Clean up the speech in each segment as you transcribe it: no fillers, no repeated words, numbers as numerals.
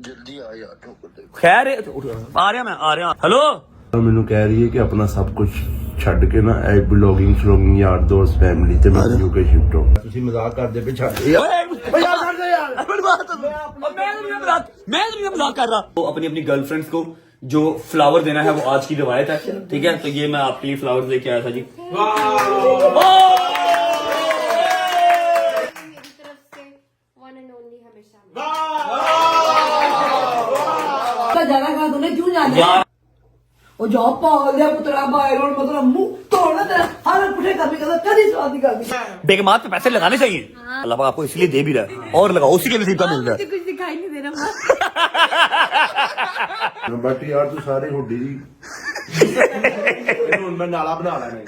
जल्दी आ यार ठोकर दे। खैर आ रहा हेलो ਮੈਨੂੰ ਕਹਿ ਰਹੀ ਹੈ ਕਿ ਆਪਣਾ ਸਭ ਕੁਝ ਛੱਡ ਕੇ ਨਾ ਇਹ ਬਲੌਗਿੰਗ ਫਲੋਗਿੰਗ ਯਾਰ ਦੋਸਤ ਫੈਮਿਲੀ ਤੇ ਮੈਂ ਯੂਕੇ ਸ਼ਿਫਟ ਹੋ ਤੁਸੀਂ ਮਜ਼ਾਕ ਕਰਦੇ ਪਏ ਛੱਡ ਯਾਰ मैं मजाक कर रहा हूँ। अपनी अपनी गर्लफ्रेंड्स को जो फ्लावर देना है वो आज की रिवायत है, ठीक है। तो ये मैं आपके लिए फ्लावर लेके आया था जी। ज्यादा खा तूने क्यों जाने वो जॉब पागल दिया पुतला बाहर और मतलब मुंह तोड़ना तेरा हर पुठे कभी कभी स्वाद निकालती बेगमात पे पैसे लगाने चाहिए, अल्लाह पाक आपको इसलिए दे भी रहा है और लगाओ, उसी के नसीब का मिल रहा है। कुछ दिखाई नहीं दे रहा ਬਟ ਯਾਰ ਤੂੰ ਸਾਰੇ ਹੁੱਡੀ ਦੀ ਇਹਨੂੰ ਮੈਂ ਨਾਲਾ ਬਣਾ ਲੈਣਾ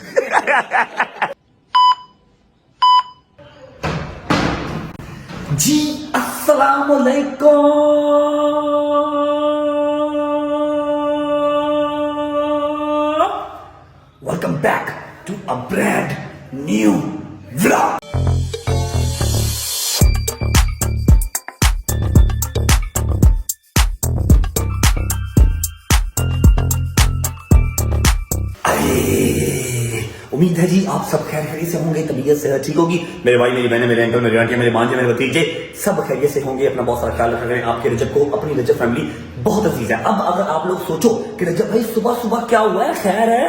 जी अस्सलाम वालेकुम, welcome back to a brand new vlog. उम्मीद है जी आप सब खैरियत से होंगे, तबीयत सेहत ठीक होगी। मेरे भाई, मेरी बहनें, मेरे अंकल, मेरे आंटी, मेरे भांजे, मेरे भतीजे सब खैरियत से होंगे। अपना बहुत सारा ख्याल रखा करें। आपके रजब को, अपनी रजब फैमिली बहुत अजीज है। अब अगर आप लोग सोचो कि रजब भाई सुबह सुबह क्या हुआ है, खैर है,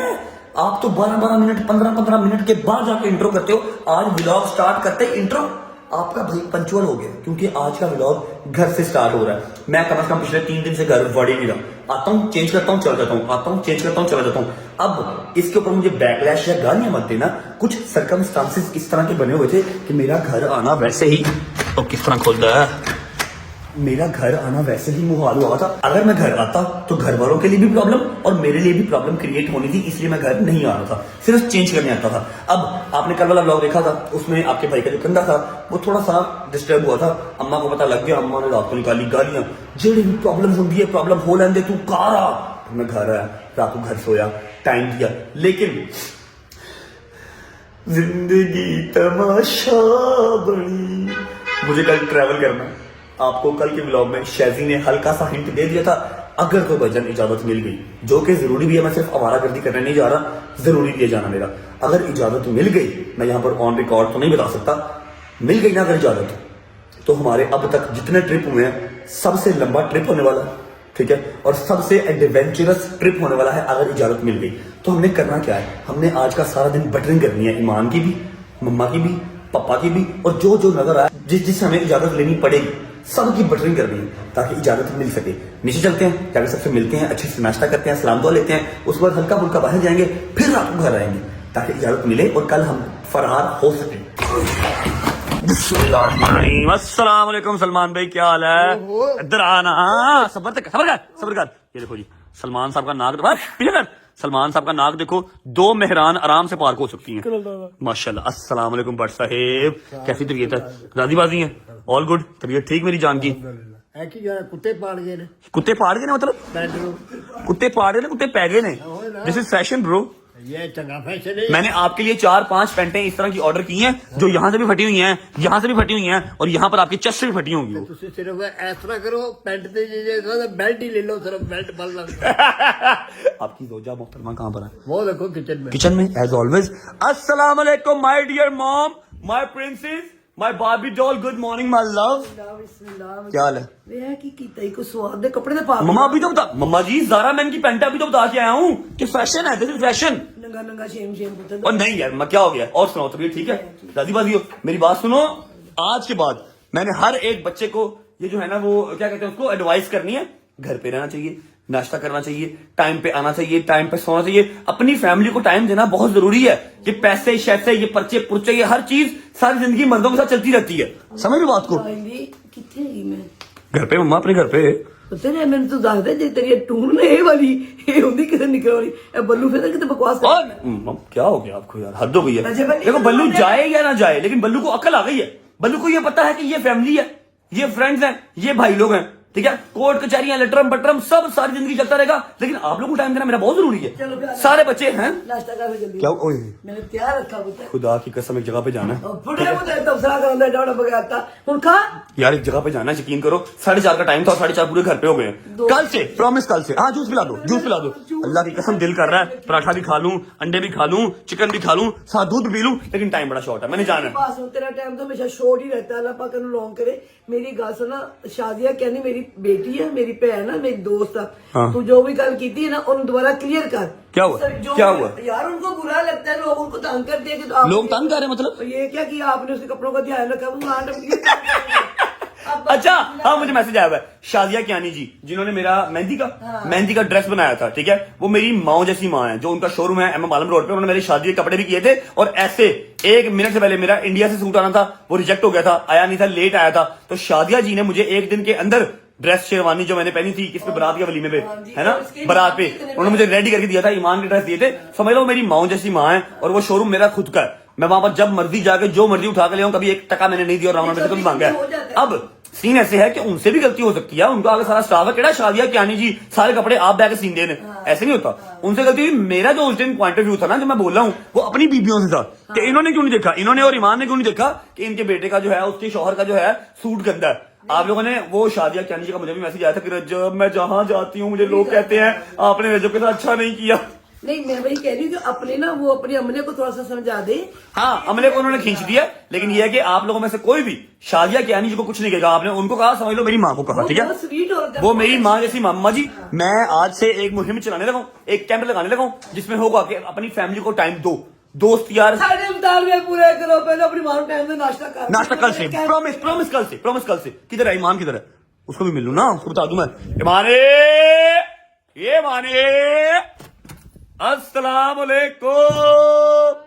आप तो 12-12 मिनट 15-15 मिनट के बाद जाके इंट्रो करते हो। आज व्लॉग स्टार्ट करते ही इंट्रो आपका भाई पंचुअल हो गया, क्योंकि आज का व्लॉग घर से स्टार्ट हो रहा है। मैं कम से कम पिछले 3 दिन से घर वड़ ही नहीं रहा। आता हूँ, चेंज करता हूँ, चला जाता हूँ, आता हूँ, चेंज करता हूँ, चला जाता हूँ। अब इसके ऊपर मुझे बैकलैश या गालियां मत देना। कुछ सर्कमस्टांसेस इस तरह के बने हुए थे कि मेरा घर आना वैसे ही, तो किस तरह खोलता है, मेरा घर आना वैसे ही मुहाल हुआ था। अगर मैं घर आता तो घर वालों के लिए भी प्रॉब्लम और मेरे लिए भी प्रॉब्लम क्रिएट होनी थी, इसलिए मैं घर नहीं आ रहा था, सिर्फ चेंज करने आता था। अब आपने कल वाला व्लॉग देखा था, उसमें आपके भाई का जो कंधा था वो थोड़ा सा डिस्टर्ब हुआ था। अम्मा को पता लग गया, अम्मा ने रात को निकाली गालियां, जेडी भी प्रॉब्लम होती है, प्रॉब्लम हो लेंदे तू कार आ। मैं घर आया, रात को घर सोया, टाइम दिया, लेकिन जिंदगी तमाशा बनी। मुझे कल ट्रैवल करना है। आपको कल के व्लॉग में शैजी ने हल्का सा हिंट दे दिया था, अगर तो भजन इजाजत मिल गई, जो कि जरूरी भी है, मैं सिर्फ आवारागर्दी करने नहीं जा रहा, जरूरी भी है जाना मेरा। अगर इजाजत मिल गई, मैं यहाँ पर ऑन रिकॉर्ड तो नहीं बता सकता, मिल गई ना अगर इजाजत, तो हमारे अब तक जितने ट्रिप हुए हैं सबसे लंबा ट्रिप होने वाला है, ठीक है, और सबसे एडवेंचरस ट्रिप होने वाला है अगर इजाजत मिल गई। तो हमने करना क्या है, हमने आज का सारा दिन बटरिंग करनी है, ईमान की भी, मम्मा की भी, पापा की भी, और जो जो नजर आए, जिस हमें इजाजत लेनी पड़ेगी, सबकी बटरिंग करनी है ताकि इजाजत मिल सके। नीचे चलते हैं, जाकर सबसे मिलते हैं, अच्छे से नाश्ता करते हैं, सलाम दुआ लेते हैं, उसके बाद हल्का फुल्का बाहर जाएंगे, फिर रात को घर आएंगे ताकि इजाजत मिले और कल हम फरार हो सके। अस्सलाम वालेकुम सलमान भाई, क्या हाल है? इधर आना, सबर कर। ये देखो जी, सलमान साहब का नाक पीछे कर। सलमान साहब का नाक देखो, 2 मेहरान आराम से पार्क हो सकती हैं माशाल्लाह। अस्सलाम वालेकुम भट्ट साहेब, कैसी तबीयत है? राजीबाजी है? All good? तबीयत ठीक मेरी जान की? कुत्ते पाड़ गए ने, कुत्ते पाड़ गए ने मतलब कुत्ते पाड़ गए ने, कुत्ते पै गए ने। दिस इज फैशन ब्रो, ये चंगा फैशन है। मैंने आपके लिए 4-5 पैंटें इस तरह की ऑर्डर की हैं, जो यहाँ से भी फटी हुई हैं, यहाँ से भी फटी हुई हैं, और यहाँ पर आपकी चेस्ट से भी फटी होंगी। ਤੁਸੀਂ ਸਿਰਫ ਇਸ ਤਰ੍ਹਾਂ ਕਰੋ, ਪੈਂਟ ਤੇ ਜੇ बेल्ट ही ले लो, सिर्फ बेल्ट बल लग। आपकी जोजा मोहतरमा कहाँ पर है? वो देखो किचन किचन में एज ऑलवेज। अस्सलाम वालेकुम my dear mom, my princess, my Barbie doll, good morning my love. क्या हाल है? वे की कीता ही को स्वाद दे कपड़े दे पा। मम्मा अभी तो बता, मम्मा जी ज़ारा मैन की पैंट अभी तो बता के आया हूँ कि फैशन है, दिस इज फैशन। नंगा नंगा शेम पुत्र। और नहीं यार, मैं क्या हो गया? और सुनाओ, तबीयत ठीक है? दादी हो, मेरी बात सुनो। आज के बाद मैंने हर एक बच्चे को ये जो है ना, वो क्या कहते हैं उसको, एडवाइस करनी है, घर पे रहना चाहिए, नाश्ता करना चाहिए, टाइम पे आना चाहिए, टाइम पे सोना चाहिए, अपनी फैमिली को टाइम देना बहुत जरूरी है। ये पैसे शैसे, ये पर्चे पुर्चे, ये हर चीज सारी जिंदगी मर्दों के साथ चलती रहती है, समझ लो बात को। किथे ही मैं घर पे मम्मा, अपने घर पे। तेरे मैंने तो दस दे जे तेरी टूर ने ये वाली ये होंदी किसे निकल वाली ए बल्लू फिर किते बकवास कर। और क्या हो गया आपको यार, हद हो गई है। देखो बल्लू जाए या ना जाए, लेकिन बल्लू को अकल आ गई है। बल्लू को ये पता है कि ये फैमिली है, ये फ्रेंड्स हैं, ये भाई लोग हैं, ठीक है, कोर्ट कचहरियां लटरम बटरम सब सारी जिंदगी चलता रहेगा, लेकिन आप लोगों को टाइम देना मेरा बहुत जरूरी चलो है। फिर सारे बच्चे हैं नाश्ता कर लो जल्दी। क्या ओए मैंने तैयार रखा पुत्र खुदा की कसम एक जगह पे जाना है पुत्र मुझे तबसरा करंदा डाड़ा बगाता हुन खा यार, एक जगह पे जाना है, यकीन करो 4:30 का टाइम था और 4:30 पूरे घर पे हो गए हैं। कल से प्रॉमिस, कल से। हाँ जूस पिला दो, जूस पिला दो। अल्लाह की कसम दिल कर रहा है पराठा भी खा लूं, अंडे भी खा लूं, चिकन भी खा लूं, साथ दूध भी लूं, लेकिन टाइम बड़ा शॉर्ट है, मैंने जाना है। पास हो तेरा टाइम तो हमेशा शॉर्ट ही रहता है। अल्लाह पाक ਨੂੰ लॉन्ग करे। मेरी गल सुना, शादिया कहनी मेरी बेटी है, मेरी भैन है, मेरी दोस्त है। हाँ। तू जो भी गल की है ना उन दोबारा क्लियर कर। क्या हुआ? जो क्या हुआ? यार उनको बुरा लगता है, लोग उनको तंग करते हैं कि तो लोग तंग कर रहे हैं मतलब? ये क्या कि आपने उसके कपड़ों का ध्यान रखा, वो आंट अच्छा हाँ, मुझे मैसेज आया हुआ है शादिया कियानी जी, जिन्होंने मेरा मेहंदी का ड्रेस बनाया था, ठीक है, वो मेरी माँ जैसी माँ है, जो उनका शोरूम है एम आलम रोड पे, उन्होंने मेरी शादी के कपड़े भी किए थे, और ऐसे 1 मिनट से पहले मेरा इंडिया से सूट आना था, वो रिजेक्ट हो गया था, आया नहीं था, लेट आया था, तो शादिया जी ने मुझे 1 दिन के अंदर ड्रेस शेरवानी जो मैंने पहनी थी किसपे, बारात के वलीमे पे, है ना, बारात पे उन्होंने मुझे रेडी करके दिया था, ईमान के ड्रेस दिए थे। समझ लो मेरी माँ जैसी माँ है, और वो शोरूम मेरा खुद का है, मैं वहां पर जब मर्जी जाके जो मर्जी उठा के ले आऊं, कभी 1 टका मैंने नहीं दिया और रावण में से कभी मांगा है। अब सीन ऐसे है कि उनसे भी गलती हो सकती है, उनका आगे सारा स्टाफ है, केड़ा शादिया कियानी जी सारे कपड़े आप बैग सीन दे ने, ऐसे नहीं होता, उनसे गलती हुई। मेरा जो उस दिन पॉइंट ऑफ व्यू था ना, जो मैं बोल रहा हूँ, वो अपनी बीबियों से था कि इन्होंने क्यों नहीं देखा, इन्होंने और ईमान ने क्यों नहीं देखा कि इनके बेटे का जो है, उसके शौहर का जो है सूट गंदा है। आप लोगों ने वो शादिया कियानी जी का मुझे भी मैसेज आया था कि रजब मैं जहां जाती हूँ मुझे लोग कहते हैं आपने रजब के साथ अच्छा नहीं किया। नहीं, मैं वही कह रही हूँ कि अपने ना वो अपनी अमले को थोड़ा सा समझा दे। हाँ, अमले को उन्होंने खींच दिया, लेकिन यह है कि आप लोगों में से कोई भी शादिया कियानी जी को कुछ नहीं कहेगा, आपने उनको कहा, समझ लो मेरी माँ को कहा, ठीक है, स्वीट होता है वो मेरी माँ जैसी मामा जी। मैं आज से एक मुहिम चलाने लगा हूँ, एक कैंप लगाने लगा हूँ, जिसमें होगा कि अपनी फैमिली को टाइम दो, दोस्त यार साढ़े मुतालबे पूरे करो, पहले अपनी माँ को टाइम से नाश्ता कर, नाश्ता कल से, प्रॉमिस कल से। किधर है ईमान, किधर है, उसको भी मिल लूं ना, उसको बता दूं मैं। ये माने अस्सलाम वालेकुम।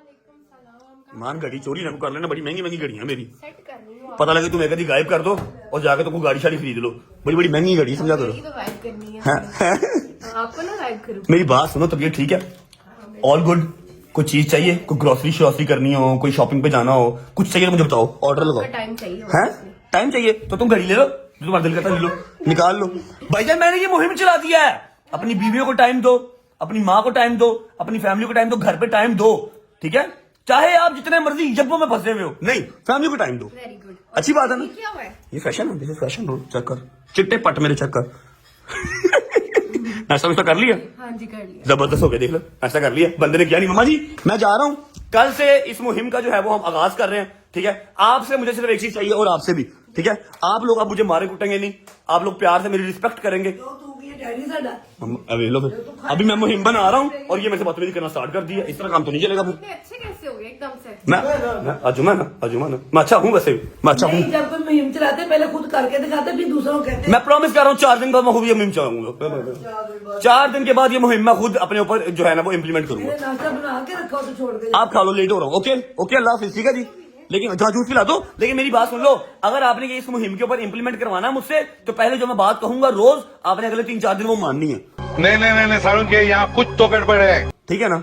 ईमान घड़ी चोरी ना कर लेना, बड़ी महंगी महंगी घड़ियां मेरी, पता लगे तुम्हें कभी गायब कर दो और जाके तुमको गाड़ी शाड़ी खरीद लो, बड़ी बड़ी महंगी घड़ी, समझा करो। आपको ना गायब करूं। मेरी बात सुनो, तबीयत ठीक है, ऑल गुड, कोई चीज चाहिए, कोई ग्रोसरी श्रोसरी करनी हो, कोई शॉपिंग पे जाना हो, कुछ चाहिए तो मुझे बताओ, ऑर्डर लगाओ। टाइम चाहिए है टाइम चाहिए तो तुम घड़ी ले लो, जो तुम्हारा दिल करता है ले लो, निकाल लो। भाईजान मैंने ये मुहिम चला दिया है, अपनी बीवियों को टाइम दो, अपनी माँ को टाइम दो, अपनी फैमिली को टाइम दो, घर पे टाइम दो, ठीक है, चाहे आप जितने मर्जी जब्बों में फंसे हुए हो, नहीं फैमिली को टाइम दो। Very good. अच्छी बात है ना, क्या हुआ है? ये फैशन है, this is fashion row, check कर, चिट्टे पट मेरे चेक कर। नाश्ता वास्ता कर लिया? हाँ जी कर लिया। जबरदस्त हो गया, देख लो नाश्ता कर लिया बंदे ने, किया नहीं। मम्मा जी मैं जा रहा हूँ, कल से इस मुहिम का जो है वो हम आगाज कर रहे हैं, ठीक है, आपसे मुझे सिर्फ एक चीज चाहिए और आपसे भी, ठीक है, आप लोग अब मुझे मारे कुटेंगे नहीं, आप लोग प्यार से मेरी रिस्पेक्ट करेंगे। डैडी साडा अभी लो फिर, अभी मैं मुहिम बना रहा हूँ और ये मेरे से बदतमीजी करना स्टार्ट कर दिया, इस तरह काम तो नहीं चलेगा फिर। इतने अच्छे कैसे हो गए एकदम से? मैं अजुमा मैं अच्छा हूँ, वैसे मैं अच्छा हूँ, नहीं, जब कोई मुहिम चलाते पहले खुद करके दिखाते फिर दूसरों को कहते। मैं प्रॉमिस कर रहा हूँ 4 दिन बाद मैं खुद ये मुहिम चलाऊंगा, 4 दिन के बाद ये मुहिम मैं खुद अपने ऊपर जो है ना वो इम्प्लीमेंट करूंगा। मैंने नाश्ता बना के रखा तो छोड़ के आप खा लो, लेट हो रहा हूँ, ओके अल्लाह हाफिज़, ठीक है जी, लेकिन जहाँ जूस पिला दो, लेकिन मेरी बात सुन लो, अगर आपने ये इस मुहिम के ऊपर इंप्लीमेंट करवाना है मुझसे, तो पहले जो मैं बात कहूंगा रोज, आपने अगले 3-4 दिन वो माननी है। नहीं सारुण के यहाँ कुछ तो गड़बड़ है। ठीक है ना,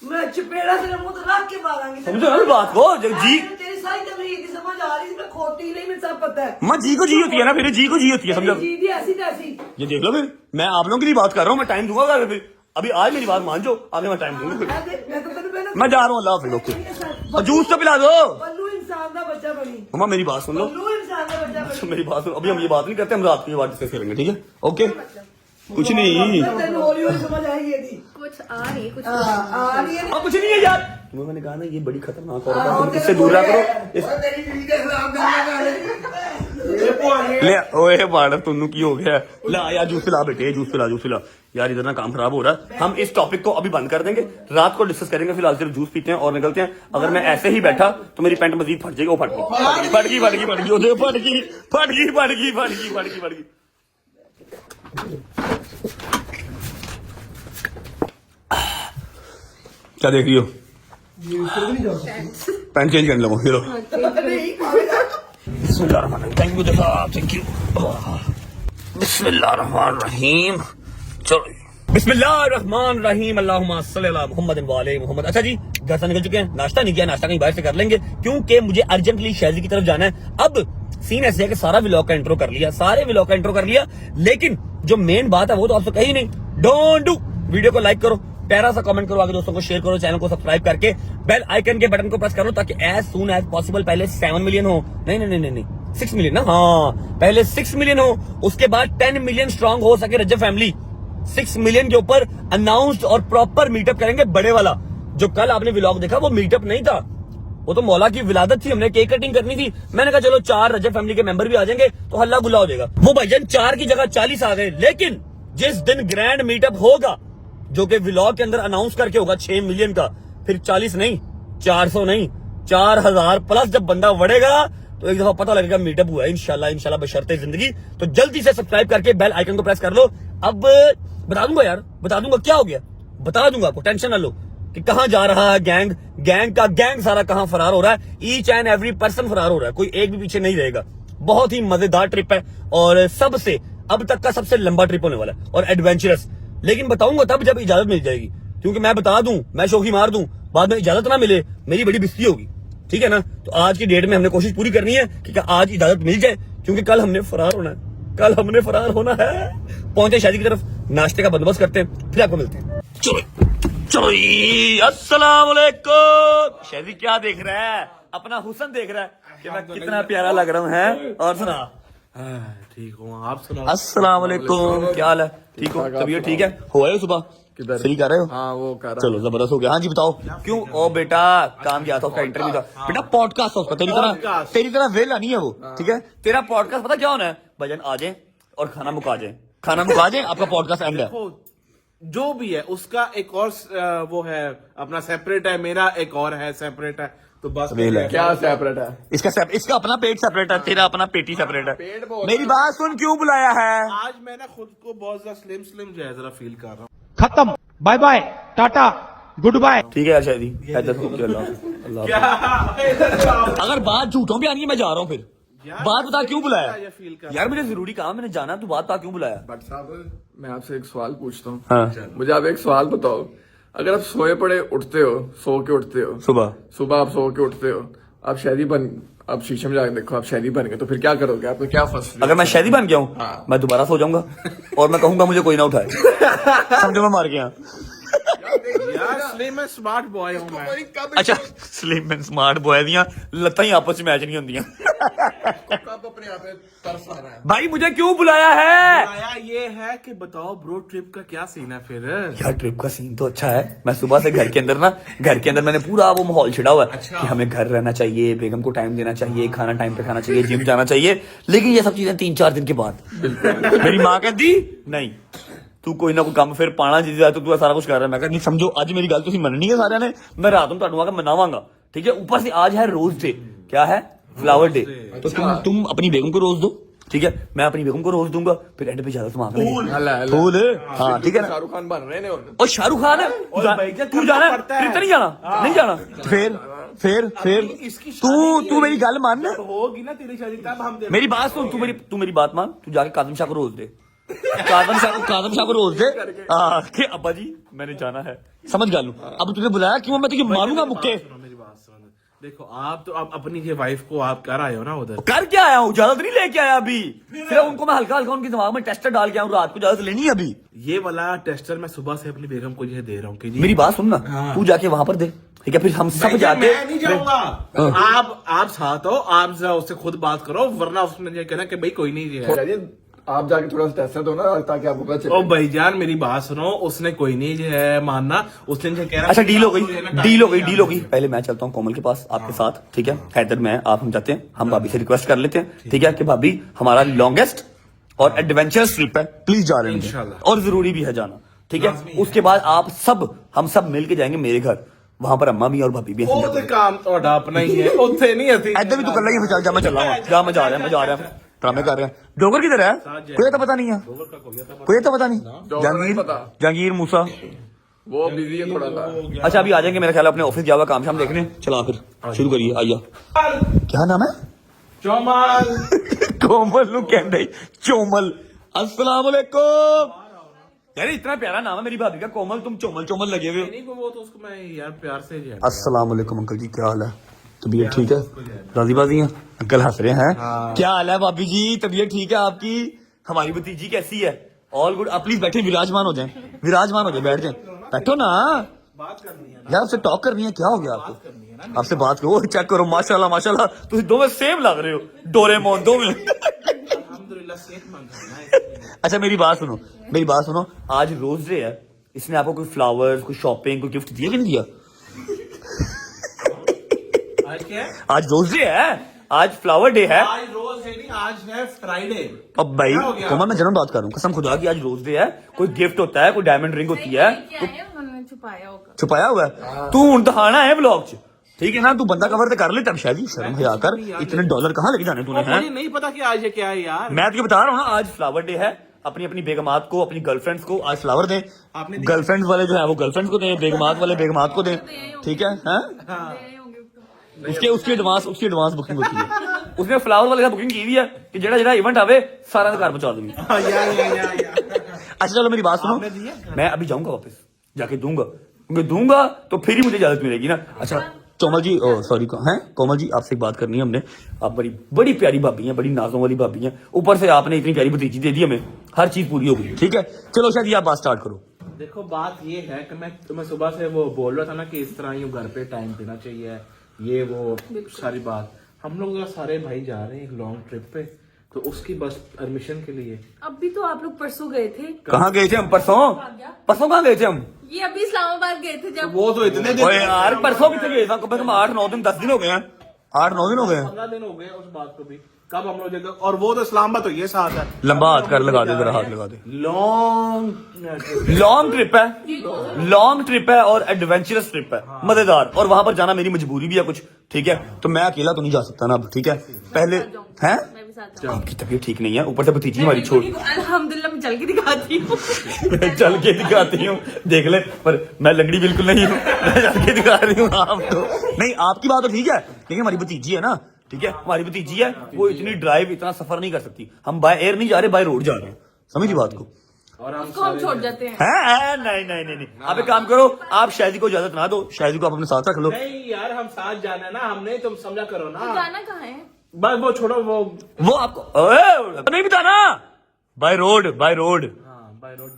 मैं चपेड़ा से मुंह तो रख के मारांगी। समझो ना बात को, जी तेरी सारी तमीज की समझ आ रही है, मैं खोटी नहीं, मुझे सब पता है। माँ जी को जी होती है ना, फिर जी को जी होती है, समझो। जी दी ऐसी तैसी। ये देख लो फिर, मैं आप लोगों के लिए बात कर रहा हूँ, मैं टाइम दूंगा फिर, अभी आज मेरी बात मान जाओ, आगे मैं टाइम दूंगा फिर। मैं तो तेरे पहले मैं जा रहा हूँ, अल्लाह हाफिज़, ओके। जूस तो पिला दो बल्लू इंसान का बच्चा बनी। मम्मा, मेरी बात सुन लो, बल्लू इंसान का बच्चा बनी। मेरी बात सुनो, अभी हम ये बात नहीं करते, हम रात की बात डिस्कस करेंगे, ठीक है, ओके, कुछ नहीं, तेरे हौली हौली समझ आएगी ये दी। कुछ आ रही कुछ आ रही है। अब कुछ नहीं है यार, तुम्हें मैंने कहा ना ये बड़ी खतरनाक औरत है, तुम इससे दूर रहा करो। तेरी बीवी के खिलाफ ले ओए बाड़ा तुन्नू की हो गया, ला यार जूस पिला बेटे, जूस पिला यार, इधर ना काम खराब हो रहा है। हम इस टॉपिक को अभी बंद कर देंगे, रात को डिस्कस करेंगे, फिलहाल सिर्फ जूस पीते हैं और निकलते हैं। अगर मैं ऐसे ही बैठा तो मेरी पैंट मजीद फट जाएगी, वो फट गई। क्या देख रही हो? पैंट चेंज करने लगो, फिर थैंक यू। बिस्मिल्लाहिर्रहमानिर्रहीम, चलो बिस्मिल्लाहिर्रहमानिर्रहीम, अल्लाहुम्मा सल्ली अला मुहम्मद व आले मुहम्मद। अच्छा जी, घर से निकल चुके हैं, नाश्ता नहीं किया, नाश्ता कहीं बाहर से कर लेंगे, क्योंकि मुझे अर्जेंटली शहर की तरफ जाना है। अब सीन ऐसे है कि सारा व्लॉग का इंट्रो कर लिया, सारे व्लॉग का इंट्रो कर लिया, लेकिन जो मेन बात है वो तो आपसे कही नहीं। Don't do. वीडियो को लाइक करो, प्यारा सा कमेंट करो, आगे दोस्तों को शेयर करो, चैनल को सब्सक्राइब करके बेल आइकन के बटन को प्रेस करो ताकि एज सून एज पॉसिबल पहले 7 मिलियन हो, नहीं 6 मिलियन ना, हाँ पहले 6 मिलियन हो, उसके बाद 10 मिलियन स्ट्रांग हो सके रजब फैमिली। 6 मिलियन के ऊपर अनाउंस्ड और प्रॉपर मीटअप करेंगे बड़े वाला। जो कल आपने व्लॉग देखा वो मीटअप नहीं था, वो तो मौला की विलादत थी, हमने केक कटिंग करनी थी। मैंने कहा चलो 4 रजब फैमिली के मेंबर भी आ जाएंगे तो हल्ला गुल्ला हो जाएगा। वो भाईजान 4 की जगह 40 आ गए, लेकिन जिस दिन ग्रैंड मीटअप होगा जो कि व्लॉग के अंदर अनाउंस करके होगा 6 मिलियन का, फिर 40 नहीं, 400 नहीं, 4000 प्लस जब बंदा बढ़ेगा तो एक दफा पता लगेगा मीटअप हुआ है। इंशाल्लाह बशर्ते जिंदगी। तो जल्दी से सब्सक्राइब करके बेल आइकन को प्रेस कर लो। अब बता दूंगा यार, बता दूंगा क्या हो गया, बता दूंगा आपको, टेंशन ना लो कि कहां जा रहा है गैंग सारा कहां फरार हो रहा है। ईच एंड एवरी पर्सन फरार हो रहा है, कोई एक भी पीछे नहीं रहेगा। बहुत ही मजेदार ट्रिप है और सबसे अब तक का सबसे लंबा ट्रिप होने वाला है और एडवेंचरस। लेकिन बताऊंगा तब जब इजाजत मिल जाएगी, क्योंकि मैं बता दूं, मैं शोखी मार दूं, बाद में इजाजत ना मिले, मेरी बड़ी बिस्ती होगी, ठीक है ना। तो आज की डेट में हमने कोशिश पूरी करनी है कि आज इजाजत मिल जाए, क्योंकि कल हमने फरार होना है, कल हमने फरार होना है। पहुंचे शादी की तरफ, नाश्ते का बंदोबस्त करते हैं, फिर आपको मिलते हैं। चलो अस्सलाम वालेकुम। शादी क्या देख रहा है, अपना हुस्न देख रहा है कि मैं कितना प्यारा लग रहा हूँ, है। और सुना, ठीक हूँ, आप सुनाओ। अस्सलाम वालेकुम, क्या हाल है, ठीक हो, तबीयत ठीक है, हो आए हो सुबह, किधर सही कर रहे हो? हाँ वो कर रहा। चलो जबरदस्त हो गया। हाँ जी बताओ क्यों? ओ बेटा काम किया था, उसका इंटरव्यू था बेटा, पॉडकास्ट था उसका, तेरी तरह वेला नहीं है वो, ठीक है। तेरा पॉडकास्ट पता क्या होना है, भजन आ जाए और खाना मुका जाए, आपका पॉडकास्ट एंड है। जो भी है उसका एक और वो है अपना सेपरेट है, मेरा एक और है सेपरेट है, तो बस क्या सेपरेट है? इसका अपना पेट सेपरेट है, तेरा अपना पेटी सेपरेट है। मेरी बात सुन, क्यों बुलाया है? आज मैं ना खुद को बहुत ज्यादा स्लिम जो है जरा फील कर रहा हूँ। खत्म, bye bye, tata, goodbye. ठीक है यार शादी, अगर बात झूठों भी आनी है मैं जा रहा हूँ, फिर बात बता क्यों बुलाया यार, मुझे जरूरी काम, मैंने जाना, तू बात बता क्यों बुलाया। भट्ट साहब, मैं आपसे एक सवाल पूछता हूँ। हाँ। मुझे आप एक सवाल बताओ, अगर आप सोए पड़े उठते हो, सो के उठते हो, सुबह आप सो के उठते हो, आप शहरी बन, आप शीशे में जाकर देखो आप शहरी बन गए, तो फिर क्या करोगे? आपको क्या फर्स्ट? अगर मैं शहरी बन गया हूँ, मैं दोबारा सो जाऊंगा और मैं कहूंगा मुझे कोई ना उठाए, समझो मैं मार गया। यार स्लिम एंड स्मार्ट बॉय हूँ मैं। अच्छा स्लिम एंड स्मार्ट बॉय दियां लत्तां ही आपस में मैच नहीं होंदियां। अपने आप तरस आ रहा है भाई मुझे क्यों बुलाया है? आया ये है कि बताओ ब्रो ट्रिप का क्या सीन है फिर? यार ट्रिप का सीन तो अच्छा है। मैं सुबह से घर के अंदर मैंने पूरा वो माहौल छिड़ा हुआ है कि हमें घर रहना चाहिए, बेगम को टाइम देना चाहिए, खाना टाइम पे खाना चाहिए, जिम जाना चाहिए। लेकिन ये सब चीजें 3-4 दिन के बाद मेरी माँ कहती नहीं तू कोई ना कोई काम फिर पाना जिसदा तो तू सारा कुछ कर रहा है। मैं नहीं समझो आज मेरी गल तुम मननी है सारे ने, मैं रात में तुहानू आके मनावांगा, ठीक है। ऊपर से आज है रोज डे, क्या है? Flower day. तो तुम अपनी बेगम को रोज दो, ठीक है, मैं अपनी बेगम को रोज दूंगा, फिर एंड पे ज्यादा मांग लेंगे फूल। हाँ ठीक है ना, शाहरुख खान बन रहे हैं और शाहरुख खान है, तू जाना फिर नहीं जाना, नहीं जाना फिर तू मेरी गल मान, होगी ना तेरी शादी तब हम मेरी बात सुन, तू मेरी बात मान, तू जाके कादम शाह को रोज दे, कादम शाह को रोज दे कि अब्बा जी मैंने जाना है, समझ गया लू। अब तुझे बुलाया क्यों? मैं तुझे मारूंगा मुक्के। मेरी बात सुनो, देखो आप तो आप अपनी ये वाइफ को आप कर आए हो ना उधर, कर क्या आया हूँ, इजाजत नहीं लेके आया अभी, फिर उनको मैं हल्का उनके दिमाग में टेस्टर डाल के आऊँ, रात को इजाजत लेनी है अभी। ये वाला टेस्टर मैं सुबह से अपनी बेगम को ये दे रहा हूँ कि मेरी बात सुन ना, तू जाके वहां पर दे, ठीक है, फिर हम सब जाके। मैं नहीं जाऊंगा, आप साथ हो, आप जरा उससे खुद बात करो, वरना उसने ये कहना कि भाई कोई नहीं है। आप जाके थोड़ा सा टेस्ट दो ना ताकि आपको पता चले। ओ भाईजान मेरी बात सुनो, उसने कोई नहीं है मानना, उसने जो कह रहा। अच्छा डील हो गई। पहले मैं चलता हूँ कोमल के पास आपके साथ, ठीक है। हैदर मैं आप हम जाते हैं, हम भाभी से रिक्वेस्ट कर लेते हैं, ठीक है, कि भाभी हमारा लॉन्गेस्ट और एडवेंचरस ट्रिप है, प्लीज जा रहे हैं और जरूरी भी है जाना, ठीक है। उसके बाद हम सब मिल के जाएंगे मेरे घर, वहां पर अम्मा भी और भाभी भी हैं। काम तो अपना ही है, उत्थे नहीं है ऐसे भी तो कर लेंगे, जा मैं चल रहा हूँ, जा मैं जा रहा हूँ ड्रामे कर रहे हैं। डोगर किधर है? कोई तो पता नहीं है, कोई तो पता नहीं। जहांगीर मूसा वो बिजी है थोड़ा सा। अच्छा अभी आ जाएंगे मेरा ख्याल, अपने ऑफिस जावा काम शाम देखने। चला फिर शुरू करिए, आइया। क्या नाम है? चोमल। कोमल नु कहते चोमल। अस्सलाम वालेकुम। यार इतना प्यारा नाम है मेरी भाभी का, कोमल, तुम चोमल लगे हुए हो। नहीं वो तो उसको मैं यार प्यार से। अस्सलाम वालेकुम अंकल जी, क्या हाल है? तबीयत ठीक है? राजी बाजी हैं? अंकल हंस रहे हैं। क्या हाल है भाभी जी? तबीयत ठीक है आपकी? हमारी भतीजी कैसी है? All good. आप प्लीज बैठे, विराजमान हो जाएं, विराजमान हो जाए, बैठ जाएं, बैठो ना यार, आपसे टॉक करनी है। क्या हो गया आपको? आपसे बात करो। चेक करो, माशाल्लाह माशाल्लाह, तुम दो में सेम लग रहे हो, डोरेमोन दो में। अच्छा मेरी बात सुनो, मेरी बात सुनो, आज रोज डे है, इसने आपको कोई फ्लावर्स, कोई शॉपिंग, कोई गिफ्ट दिया कि नहीं दिया? आज क्या है? आज रोज डे है, आज फ्लावर डे है। आज रोज है नहीं, आज है फ्राइडे। अब भाई क्या हो गया? कोमल, मैं जन्म बात कर रहा हूँ, कसम खुदा की आज रोज डे है, कोई गिफ्ट होता है, कोई डायमंड रिंग होती है, क्या है उन्होंने छुपाया होगा। छुपाया हुआ है। तू हूं दिखाना है ब्लॉग च, ठीक है ना? तू बंदा कवर तो कर ले, तब शायद शर्म हया कर, इतने डॉलर कहाँ लेके जाने तूने? मुझे हैं नहीं पता कि आज ये क्या है यार। मैं तुझे बता रहा हूँ ना, आज फ्लावर डे है। अपनी अपनी बेगमात को, अपनी गर्लफ्रेंड्स को आज फ्लावर दें। आपने गर्लफ्रेंड्स वाले जो है वो गर्लफ्रेंड्स को दें, बेगमात वाले बेगमात को दें, ठीक है? उसकी एडवांस बुकिंग होती है। उसने फ्लावर वाले का बुकिंग की हुई है कि जेड़ा जेड़ा इवेंट आवे सारा घर पहुंचा दूंगी। अच्छा चलो मेरी बात सुनो, मैं अभी जाऊंगा वापस, जाके दूंगा, मैं दूंगा तो फिर ही मुझे इजाजत मिलेगी ना। अच्छा कोमल जी, सॉरी हैं कोमल जी, आपसे एक बात करनी है हमने। आप बड़ी बड़ी प्यारी भाभी हैं, बड़ी नाजों वाली भाभी हैं, ऊपर से आपने इतनी प्यारी भतीजी दे दी हमें, हर चीज पूरी हो गई, ठीक है? चलो शायद आप बात स्टार्ट करो। देखो बात ये है कि मैं तुम्हें सुबह से वो बोल रहा था ना कि इस तरह यूं घर पे टाइम देना चाहिए, ये वो सारी बात। हम लोग सारे भाई जा रहे हैं एक लॉन्ग ट्रिप पे, तो उसकी बस परमिशन के लिए। अभी तो आप लोग परसों गए थे। कहाँ गए थे हम? परसों कहाँ गए थे हम? ये अभी इस्लामाबाद गए थे जब। वो तो इतने दिन, ओए यार परसों कितने गए थे? कम से कम 8-9 दिन, 10 दिन हो गए हैं, 8-9 दिन हो गए हैं। 15 दिन हो गए उस बात को भी। कब हम लोग जगह, और वो तो इस्लामाबाद तो ये साथ है। लंबा हाथ कर, लगा दे जरा, हाथ लगा दे। लॉन्ग ट्रिप है और एडवेंचरस ट्रिप है, मजेदार, और वहां पर जाना मेरी मजबूरी भी है कुछ, ठीक है? तो मैं अकेला तो नहीं जा सकता ना अब, ठीक है? पहले हैं मैं भी साथ जाऊंगी। आपकी तबीयत ठीक नहीं है, ऊपर से भतीजी हमारी छोड़ अल्हम्दुलिल्लाह मैं चल के दिखाती हूँ। चल के दिखाती हूँ, देख ले, पर मैं लंगड़ी बिल्कुल नहीं हूँ, मैं चल के दिखा रही हूँ आपको। नहीं आपकी बात तो ठीक है, लेकिन हमारी भतीजी है ना, ठीक है? हमारी भतीजी है, वो इतनी ड्राइव, इतना सफर नहीं कर सकती। हम बाय एयर नहीं जा रहे, बाय रोड जा रहे हैं, समझी बात को? और हम उसको हम छोड़ जाते हैं। हैं? नहीं, आप एक काम करो, आप शायदी को इजाजत ना दो, शायदी को आप अपने साथ रख लो। नहीं यार, हम साथ जाना है ना, हमने, तुम समझा करो ना। जाना कहाँ है? बस वो छोड़ो, वो आपको नहीं बताना। बाय रोड हाँ बाय रोड।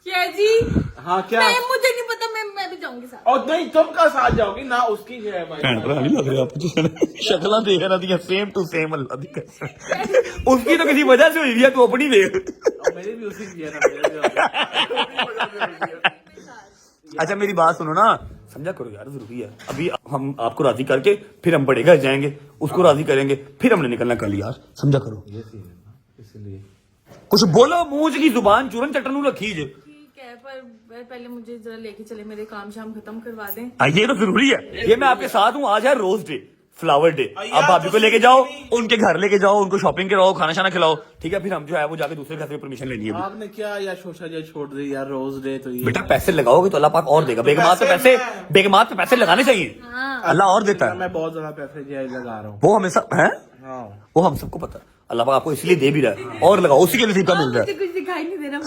क्या जी? हाँ क्या? मुझे नहीं पता, मैं भी जाऊंगी साथ। और नहीं, तुम का साथ जाओगी ना, उसकी जो है भाई। नहीं लग रहा आपको, शक्ल देख रहा थी सेम टू सेम, अल्लाह दी कसम। उसकी तो किसी वजह से हुई है, तू अपनी देख। और मेरी भी उसी की है ना। अच्छा मेरी बात सुनो ना, समझा करो यार, जरूरी है। अभी हम आपको राजी करके फिर हम बड़े घर जाएंगे, उसको राजी करेंगे, फिर हमने निकलना कल यार, समझा करो। इसलिए कुछ बोलो, मुंह की जुबान चूरन चटनू रखी जे। ठीक है, पर पहले मुझे जरा लेके चले, मेरे काम शाम खत्म करवा दें। ये तो जरूरी है, ये मैं आपके साथ हूँ। आज है रोज डे, फ्लावर डे। आप भाभी को लेके जाओ, उनके घर लेके जाओ, उनको शॉपिंग कराओ, खाना शाना खिलाओ, ठीक है? फिर हम जो है वो जाके दूसरे घर से परमिशन लेनी है। आपने क्या यार सोचा जाए, छोड़ दी यार रोज डे तो ये। बेटा पैसे लगाओगे तो अल्लाह पाक और देगा। बेगमात पे पैसे लगाने चाहिए, अल्लाह और देता है। मैं बहुत ज्यादा पैसे जो है लगा रहा हूँ। वो हमेशा है, हाँ वो हम सबको पता है, अल्लाह पाक आपको इसलिए दे भी रहा है, और लगाओ, उसी के नसीब का मिल रहा मुझे है। कुछ दिखाई नहीं दे रहा।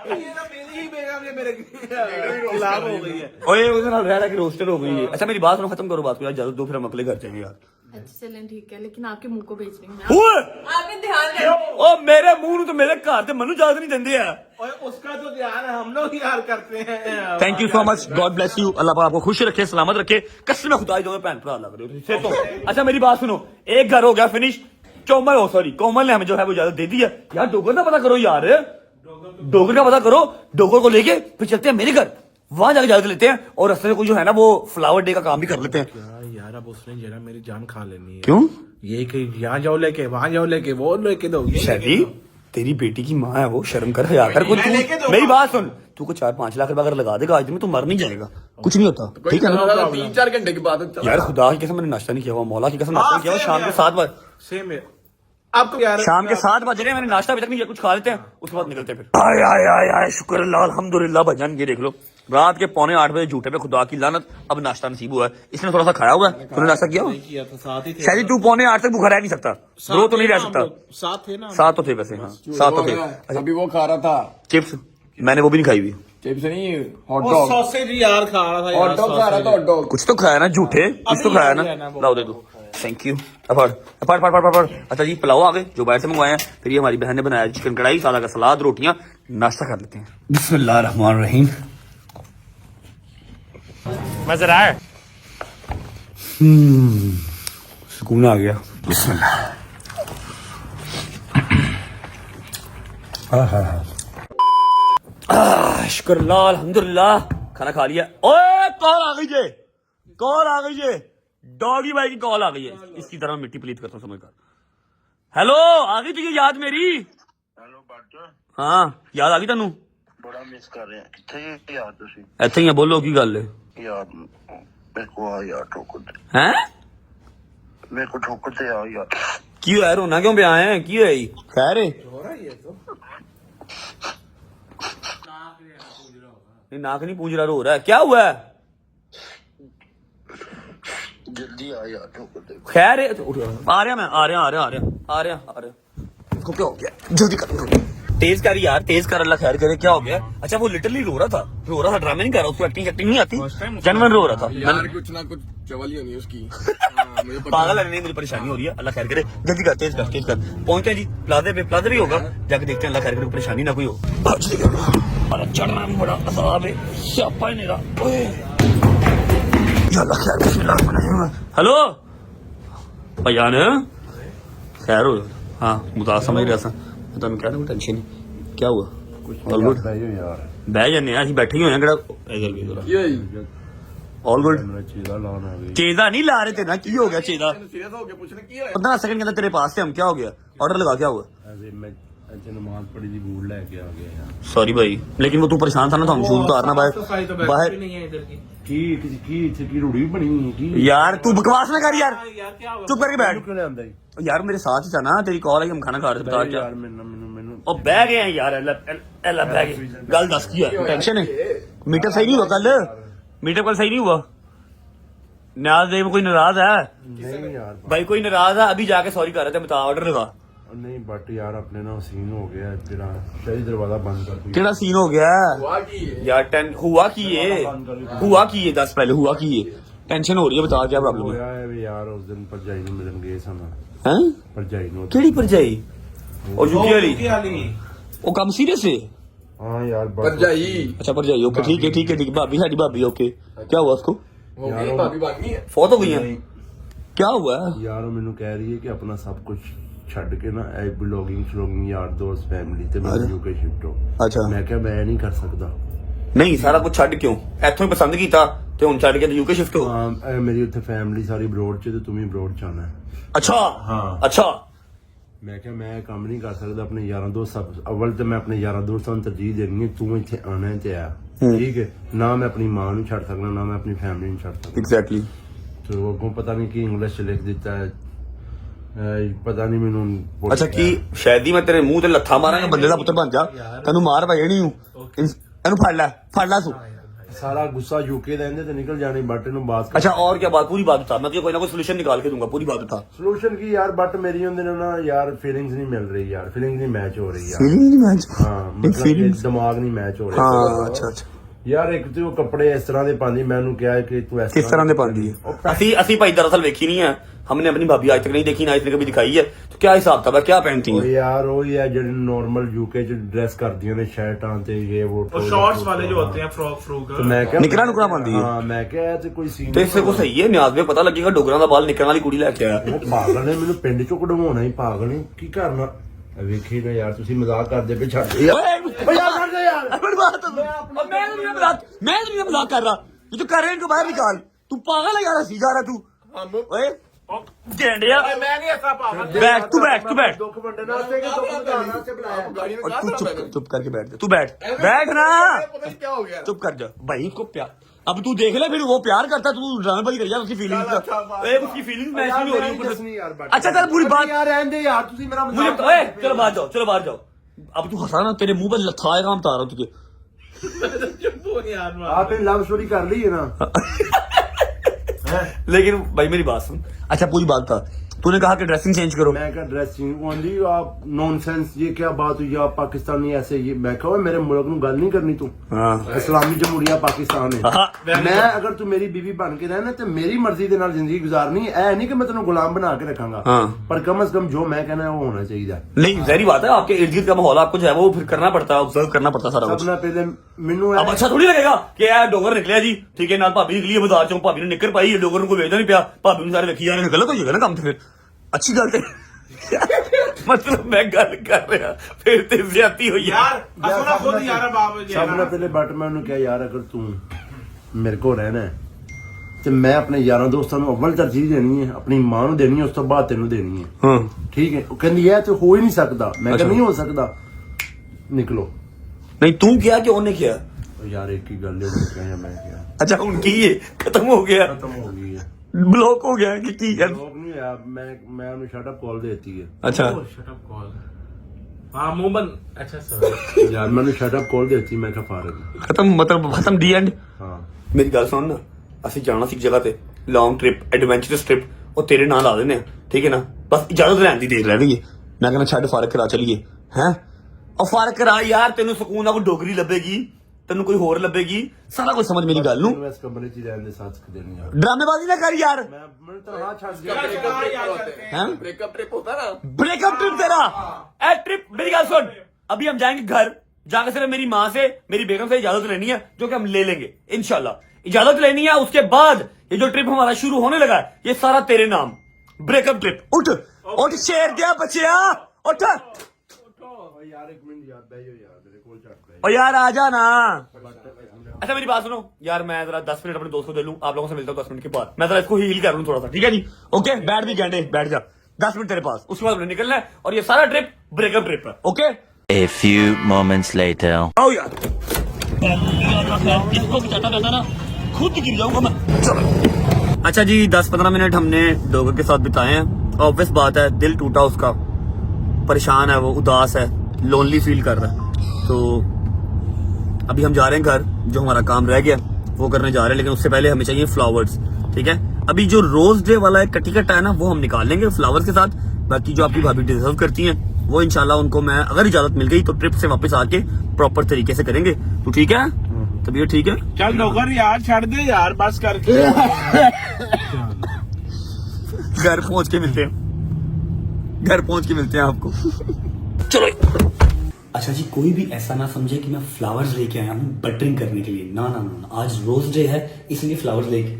ये तो मेरी ही बेगम ये मेरे खिलाफ हो गई है। ओए उसने ना रह रहा कि रोस्टर हो गई है। अच्छा मेरी बात सुनो, खत्म करो बात को यार, इजाजत दो, फिर हम अगले घर जाएंगे यार। अच्छा चलें ठीक है, लेकिन आपके मुंह को भेज रही हूँ। ओए आपने ध्यान रखो। ओ मेरे मुंह तो मेरे घर से मनु इजाजत नहीं देंगे यार। और उसका तो ध्यान है, हम लोग यार करते हैं। Thank you so much, God bless you, Allah पाक आपको खुश रखे, सलामत रखे, कसम खुदा जो भैन भरा लग रहे हो तो। अच्छा मेरी बात सुनो, एक घर हो गया फिनिश। कोमल ने हमें जो है वो इजाजत दे दी है यार। डोगर का पता करो यार, डोगर का पता करो, डोगर को लेके फिर चलते हैं मेरे घर, वहां जाके इजाजत लेते हैं, और रस्ते में कोई जो है ना वो फ्लावर डे का काम भी कर लेते हैं। यार अब उसने जरा मेरी जान खा लेनी है। क्यों? ये कि यहाँ जाओ लेके, वहां जाओ लेके, वो लेके दो। शादी तेरी बेटी की माँ है वो, शर्म कर, हया कर कुछ। मेरी बात सुन, तू को 4-5 लाख रुपए अगर लगा देगा आज में, तू मर नहीं जाएगा, कुछ नहीं होता, ठीक है ना? 3-4 घंटे की बात है यार खुदा की कसम मैंने नाश्ता नहीं किया हुआ, मौला की कसम नाश्ता नहीं किया हुआ। शाम के 7 बजे, सेम है आपको यार, शाम के 7 बज रहे हैं, मैंने नाश्ता अभी तक नहीं किया, कुछ खा लेते हैं उसके बाद निकलते हैं फिर। आय शुक्र अल्लाह, अल्हम्दुलिल्लाह भाईजान। ये देख लो, रात के 7:45 बजे झूठे पे खुदा की लानत, अब नाश्ता नसीब हुआ है। इसने थोड़ा सा खाया हुआ है, तूने नाश्ता किया हुआ? किया था, साथ ही थे। शायद तू 7:45 तक भूखा रह नहीं सकता, रो तो नहीं रह सकता। साथ थे ना, 7 तो थे वैसे, हाँ 7 तो थे। अभी वो खा रहा था चिप्स, मैंने वो भी नहीं खाई हुई। चिप्स नहीं हॉट डॉग सॉसेज यार खा रहा था हॉट डॉग खा रहा था हॉट डॉग कुछ तो खाया ना झूठे, कुछ तो खाया ना। लाओ दे दो, थैंक यू। अफड़ अफड़ अफड़ अफड़। अच्छा जी पुलाव आ गए जो बाहर से मंगवाए हैं। फिर ये हमारी बहन ने बनाया चिकन कढ़ाई, सादा का सलाद, रोटियां, नाश्ता कर लेते हैं। बिस्मिल्लाह रहमान रहीम। मजा आया? सुकून आ गया। बिस्मिल्लाह। शुक्रिल्लाह अल्हम्दुलिल्लाह, खाना खा लिया। ओए कॉल आ गई जे, कॉल आ गई जे, डॉगी भाई की कॉल आ गई है। इसकी तरह मिट्टी प्लीत करता हूँ समझकर। हेलो, आ गई तुझे याद मेरी? हेलो बट हाँ याद आ गई तेनू? बड़ा मिस कर रहे हैं किथे यार ਤੁਸੀਂ ਇੱਥੇ ਹੀ ਆ, ਬੋਲੋ ਕੀ ਗੱਲ ਹੈ? यार मेरे को आ यार ठोकर दे हैं मेरे को ठोकर दे आ यार की होया? रोना क्यों पिया है? की होया? खैर है? नहीं नाक नहीं पूंछ रहा, रो रहा है, क्या हुआ है? जल्दी आ यार ठोकर दे खैर है? आ रहा मैं, आ रहा। इसको क्या हो गया? जल्दी कर, तेज कर यार, तेज कर, अल्लाह खैर करे। क्या हो गया? अच्छा वो लिटरली रो रहा था, ड्रामे नहीं कर रहा, उसको एक्टिंग नहीं आती, जनवन रो रहा था। यार कुछ ना कुछ चवल ही होनी है उसकी। हाँ, मुझे पता पागल है, नहीं मुझे परेशानी हो रही है, अल्लाह खैर करे। जल्दी कर, तेज कर। पहुंचते हैं जी प्लाजे पे, प्लाजे भी होगा, जाके देखते हैं, अल्लाह खैर करे, परेशानी ना कोई हो। अरे चढ़ना भी बड़ा असाब है, स्यापा ही नहीं रहा। ओए या अल्लाह खैर करे। हेलो भैया ने खैर हो? हाँ मुताज समझ रहा था, मैं ਤੁਹਾਨੂੰ ਕਹਿ ਰਿਹਾ टेंशन नहीं। क्या हुआ? All good? ਬਹਿ ਜਾਂਦੇ ਆ, ਅਸੀਂ ਬੈਠੇ ਹੀ ਹੋਏ ਆ, ਕਿਹੜਾ ਇਧਰ ਵੀ ਕੀ ਹੋਈ ऑल गुड? चीज़ा लाना है चेदा नहीं ला रहे थे ना, की हो गया चेदा? सीरियस हो गया पूछने की होया 15 सेकंड के अंदर तेरे पास से हम, क्या हो गया? ऑर्डर लगा, क्या हुआ? ऐसे मैं ऐसे नमाज पढ़ी थी भूल लेके आ गया यार सॉरी भाई, लेकिन वो तू परेशान था ना, तो हम शूज उतारना सफाई तो बाहर बाहर। भी नहीं है इधर की। की रूढ़ी बनी हुई की यार तू बकवास ना कर यार, यार क्या हुआ? चुप करके बैठ। क्यों आंदा ही यार मेरे साथ ही था ना, तेरी कॉल आई, हम खाना खा रहे थे, बता क्या? यार मैनू ਉਹ ਬਹਿ ਗਏ ਆ ਯਾਰ, ਐਲਾ ਬਹਿ ਗਏ। ਗੱਲ ਦੱਸ ਕੀ ਹੈ? ਟੈਨਸ਼ਨ है? मीटर सही नहीं हुआ कल? मीटर कल सही नहीं हुआ? न्याज दे में कोई नाराज है? नहीं यार भाई कोई नाराज है? अभी जाके सॉरी कर रहे थे, बता, ऑर्डर लगा। नहीं बट यार अपने ना सीन हो गया तेरा सही दरवाजा बंद कर दिया केड़ा सीन हो गया हुआ की है यार? हुआ की है? दस पहले हुआ की है? टेंशन हो रही है, बता क्या प्रॉब्लम है? होया है भी यार उस दिन भरजाई ਨੂੰ ਮਿਲਣ ਗਏ ਸਨ हैं? ਭਰਜਾਈ ਨੂੰ केड़ी भरजाई? और यूके वाली? वाली वो काम सीरियस है? हाँ यार पर जाई अच्छा भरजाई, ओके ठीक है भाभी, साडी भाभी, ओके। क्या हुआ उसको? हो गई भाभी बन गई है फौत हो गई है? क्या हुआ? यार ਉਹ ਮੈਨੂੰ ਕਹਿ ਰਹੀ ਹੈ ਕਿ ਆਪਣਾ ਸਭ ਕੁਝ ਛੱਡ ਕੇ ਨਾ ਇਹ ਬਿਲੋਗਿੰਗ ਯਾਰ ਦੋਸਤ ਫੈਮਿਲੀ ਤੇ ਮੈਂ ਯੂਕੇ ਸ਼ਿਫਟ ਹੋ। अच्छा ਮੈਂ ਕਿਹਾ ਮੈਂ ਨਹੀਂ ਕਰ ਸਕਦਾ। नहीं सारा कुछ छड़ क्यों? इथों ही पसंद कीता ते हुन छड़ के ते यूके शिफ्ट हो? ਹਾਂ ਇਹ ਮੇਰੀ ਉੱਥੇ ਫੈਮਿਲੀ ਸਾਰੀ ਬਰੋਡ ਚ ਤੇ ਤੂੰ ਵੀ ਬਰੋਡ ਚ ਆਣਾ। अच्छा हाँ। अच्छा ਮੈਂ ਕਿਹਾ ਮੈਂ ਇਹ ਕੰਮ ਨਹੀਂ ਕਰ ਸਕਦਾ ਆਪਣੇ ਯਾਰਾਂ ਦੋਸਤ ਅਵਲ ਤੇ ਮੈਂ ਆਪਣੇ ਯਾਰਾਂ ਦੋਸਤਾਂ ਨੂੰ ਤਰਜੀਹ ਦੇਣੀ ਹੈ, ਤੂੰ ਇੱਥੇ ਆਣਾ ਹੈ ਤੇ ਆ ਠੀਕ ਹੈ ਨਾ ਮੈਂ ਆਪਣੀ ਮਾਂ ਨੂੰ ਛੱਡ ਸਕਦਾ ਨਾ ਮੈਂ ਆਪਣੀ ਫੈਮਿਲੀ ਨੂੰ ਛੱਡ ਸਕਦਾ। एग्जैक्टली। ਤੇ ਉਹ ਅੱਗੋਂ ਪਤਾ ਨਹੀਂ ਕੀ ਇੰਗਲਿਸ਼ ਚ ਲਿਖ ਦਿੱਤਾ ਹੈ ਪਤਾ ਨਹੀਂ ਮੈਨੂੰ ਭੁੱਲ अच्छा ਗਿਆ। की शायद ही मैं तेरे मुंह ते लत्था मारांगा, बंदे दा पुत्र बन जा, तेनू मार पै जानी हूं। एनू फड़ ला तू। सारा गुस्सा यूके ਦਾ ਇਹਦੇ ਤੇ ਨਿਕਲ ਜਾਣੀ ਬਟ ਇਹਨੂੰ ਬਾਤ अच्छा और क्या बात? पूरी बात बता, मैं तुझे कोई ना कोई सोल्यूशन निकाल के दूंगा, पूरी बात बता। ਸੋਲੂਸ਼ਨ ਕੀ ਯਾਰ ਬਟ ਮੇਰੀ ਉਹਦੇ ਨਾਲ ਨਾ ਯਾਰ ਫੀਲਿੰਗਸ ਨਹੀਂ ਮਿਲ ਰਹੀ ਯਾਰ ਫੀਲਿੰਗਸ ਨਹੀਂ ਮੈਚ ਹੋ ਰਹੀ ਯਾਰ फीलिंग नहीं मैच? ਹਾਂ ਮਤਲਬ ਕਿ ਦਿਮਾਗ ਨਹੀਂ ਮੈਚ ਹੋ ਰਿਹਾ हाँ अच्छा अच्छा। ਯਾਰ ਇੱਕ ਤੇ ਉਹ ਕੱਪੜੇ ਇਸ ਤਰ੍ਹਾਂ ਦੇ ਪਾਉਂਦੀ ਮੈਂ ਉਹਨੂੰ ਕਿਹਾ ਕਿ ਤੂੰ ਇਸ किस तरह दे पांदी है? ਅਸੀਂ ਭਾਈ दरअसल वेखी नहीं है, हमने अपनी भाभी आज तक नहीं देखी, ना इसने कभी दिखाई है, तो क्या हिसाब था? क्या पहनती ਉਹ है? ਯਾਰ ਉਹ ਹੀ ਹੈ ਜਿਹੜੇ ਨਾਰਮਲ ਯੂਕੇ ਚ ਡਰੈਸ ਕਰਦੀਆਂ ਨੇ ਸ਼ਰਟਾਂ ਤੇ ਇਹ वो शॉर्ट्स वाले जो होते हैं फ्रॉक ਤੇ ਮੈਂ ਕਿਹਾ निकरा नुकरा पांदी है? ਹਾਂ ਮੈਂ ਕਿਹਾ ਇਹ ਤੇ ਕੋਈ ਸੀਨ ਤੇ ਇਸੇ ਕੋ ਸਹੀ ਹੈ, ਨਿਆਜ਼ ਵੀ ਪਤਾ ਲੱਗੇਗਾ ਡੋਗਰਾਂ ਦਾ ਬਾਲ ਨਿਕਲਣ ਵਾਲੀ ਕੁੜੀ ਲੈ ਕੇ ਆਇਆ। ਉਹ ਪਾਗਲ ਨੇ ਮੈਨੂੰ ਪਿੰਡ ਚੋਂ ਕਢਵਾਉਣਾ ਹੀ ਪਾਗਲ ਨੇ ਕੀ ਕਰਨਾ ਵੇਖੀ ਨਾ ਯਾਰ ਤੁਸੀਂ ਮਜ਼ਾਕ ਕਰਦੇ ਪਏ ਛੱਡ ਓਏ ਯਾਰ ਛੱਡ ਦੇ ਯਾਰ, मैं नहीं मजाक कर रहा, ये तो कर रहे हैं, इनको बाहर निकाल। तू पागल है यार, हंसी जा रहा तू। ओए गेंडिया मैं नहीं ऐसा पागल। बैठ, तू बैठ ਦੁੱਖ ਵੰਡਣ ਵਾਸਤੇ ਕਿ ਦੁੱਖ ਵੰਡਣ ਵਾਸਤੇ ਬੁਲਾਇਆ गाड़ी में और कहा तू था चुप करके बैठ जा, तू बैठ ना, पता नहीं क्या हो गया चुप कर जा भाई। इसको प्यार, अब तू देख ले, फिर वो प्यार करता, तू ड्रामेबाजी कर जा, उसकी फीलिंग्स उसकी फीलिंग्स मैच नहीं हो रही। अच्छा चल पूरी बात यार रहने यार ਤੁਸੀਂ ਮੇਰਾ मुझे, ओए चलो बाहर जाओ। अब तू हंसा ना, तेरे मुंह पर लथा आएगा, मैं बता रहा हूँ तुझे। आपने लव स्टोरी कर ली है ना लेकिन भाई मेरी बात सुन, अच्छा पूरी बात था, तूने कहा कि ड्रेसिंग चेंज करो। मैं क्या ड्रेसिंग ओनली आप नॉनसेंस, ये क्या बात हुई आप पाकिस्तानी ऐसे, ये मैं कहा मेरे मुल्क में गल नहीं करनी तू। इस्लामी जमहूरिया पाकिस्तान है। मैं अगर तू मेरी बीवी बन के रहना तो मेरी मर्जी के नाल जिंदगी गुजारनी है, नहीं कि मैं तेन गुलाम बना के रखांगा। पर कम से कम जो मैं कहना है वो होना चाहिए। नहीं जहरी बात है, आपके इर्द गिर्द का माहौल आपको जो है वो फिर करना पड़ता है, ऑब्जर्व करना पड़ता है सारा कुछ। सबना पहले मेनू अब अच्छा थोड़ी लगेगा कि यार डोगर निकलिया जी, ठीक है ना, भाभी निकली है बाजार चों, भाभी ने निकर पाई है, डोगर को भेजना नहीं पिया, भाभी ने सारे रखी जा रहे हैं, गलत हो जाएगा ना काम। तो फिर अच्छी गल है मतलब मैं गल कर रहा फिर ते ज्यादती हो यार। सबना पहले बट मैं उन्हें क्या यार अगर तू मेरे को रहना है तो मैं अपने यारों दोस्तों को अव्वल तरजीह देनी है, अपनी मां को देनी है, उस तो बाद तेन देनी है। ठीक है, कहती है तो हो ही नहीं सकता। मैं क्या नहीं हो सकता, निकलो। नहीं तू क्या कि उन्हें किया यार एक ही गल है, क्या है मैं क्या। अच्छा उनकी ये खत्म हो गया, खत्म हो गई है, ब्लॉक हो गया कि की है? लोग नहीं यार, मैं उन्हें शट अप कॉल देती है। अच्छा हाँ मुंह बंद। अच्छा सर यार मैंने शट अप कॉल देती, मैं क्या फारग। खत्म मतलब खत्म डी एंड। हाँ मेरी गल सुन ना, ਅਸੀਂ ਜਾਣਾ ਸੀ ਜਗ੍ਹਾ ਤੇ ਲੌਂਗ ਟ੍ਰਿਪ, ਐਡਵੈਂਚਰਸ ਟ੍ਰਿਪ, ਉਹ ਤੇਰੇ ਨਾਲ ਲਾ ਦਿੰਦੇ ਆ, ਠੀਕ ਹੈ ਨਾ, ਬਸ ਇਜਾਜ਼ਤ ਲੈਣ ਦੀ ਦੇਰ ਰਹਿ ਗਈ ਹੈ। ਮੈਂ ਕਹਿੰਦਾ ਛੱਡ ਫਰਕ ਕਰਾ ਚਲੀਏ ਹੈ, ਉਹ ਫਰਕ ਕਰਾ ਯਾਰ, ਤੈਨੂੰ ਸਕੂਨ ਨਾਲ ਕੋਈ ਡੋਗਰੀ ਲੱਭੇਗੀ, ਤੈਨੂੰ ਕੋਈ ਹੋਰ ਲੱਭੇਗੀ, ਸਾਰਾ ਕੁਝ ਸਮਝ ਮੇਰੀ ਗੱਲ ਨੂੰ। मैं इस कमरे च रहने साथ देनी यार, ਡਰਾਮੇਬਾਜ਼ੀ ਨਾ ਕਰ ਯਾਰ। मैं तो हां छाड़ दिया। हैं ब्रेकअप ट्रिप होता है ना, ब्रेकअप ट्रिप तेरा ए ट्रिप। मेरी गल सुन, अभी हम जाएंगे घर, जाकर सिर्फ मेरी माँ से, मेरी बेगम से इजाजत लेनी है, जो कि हम ले लेंगे इंशाल्लाह। इजाजत लेनी है, उसके बाद ये जो ट्रिप हमारा शुरू होने लगा है ये सारा तेरे नाम, ब्रेकअप ट्रिप। उठ उठ शेर दिया बच्चिया, उठ। यार एक मिनट यार बैठो यार, मेरे को चढ़ और यार आ जा ना। अच्छा मेरी बात सुनो यार, मैं जरा 10 मिनट अपने दोस्त को दे लूं, आप लोगों से मिलता हूँ 10 मिनट के बाद। मैं जरा इसको हील कर लूं थोड़ा सा, ठीक है जी? ओके बैठ भी गए, बैठ जा, 10 मिनट तेरे पास, उसके बाद हमने निकलना है और ये सारा ट्रिप ब्रेकअप ट्रिप है। Okay A few moments later. आओ यार, इसको बचाता रहता ना खुद गिर जाऊंगा मैं। चलो अच्छा जी, 10-15 मिनट हमने डोगर के साथ बिताए हैं। ऑब्वियस बात है दिल टूटा उसका, परेशान है वो, उदास है, लोनली फील कर रहा है। तो अभी हम जा रहे हैं घर, जो हमारा काम रह गया वो करने जा रहे हैं, लेकिन उससे पहले हमें चाहिए फ्लावर्स, ठीक है? अभी जो रोज डे वाला कटी कट्टा है ना वो हम निकाल लेंगे फ्लावर्स के साथ। बाकी जो आपकी भाभी डिजर्व करती हैं वो इंशाल्लाह उनको मैं अगर इजाजत मिल गई तो ट्रिप से वापस आके प्रॉपर तरीके से करेंगे। तो ठीक है, तबीयत ठीक है? चल डोगर यार छड़ दे यार, बस करके घर पहुंच के मिलते हैं, घर पहुंच के मिलते हैं आपको। चलो अच्छा जी, कोई भी ऐसा ना समझे कि मैं फ्लावर्स लेके आया हूँ बटरिंग करने के लिए, ना ना ना, आज रोज डे है इसलिए फ्लावर्स लेके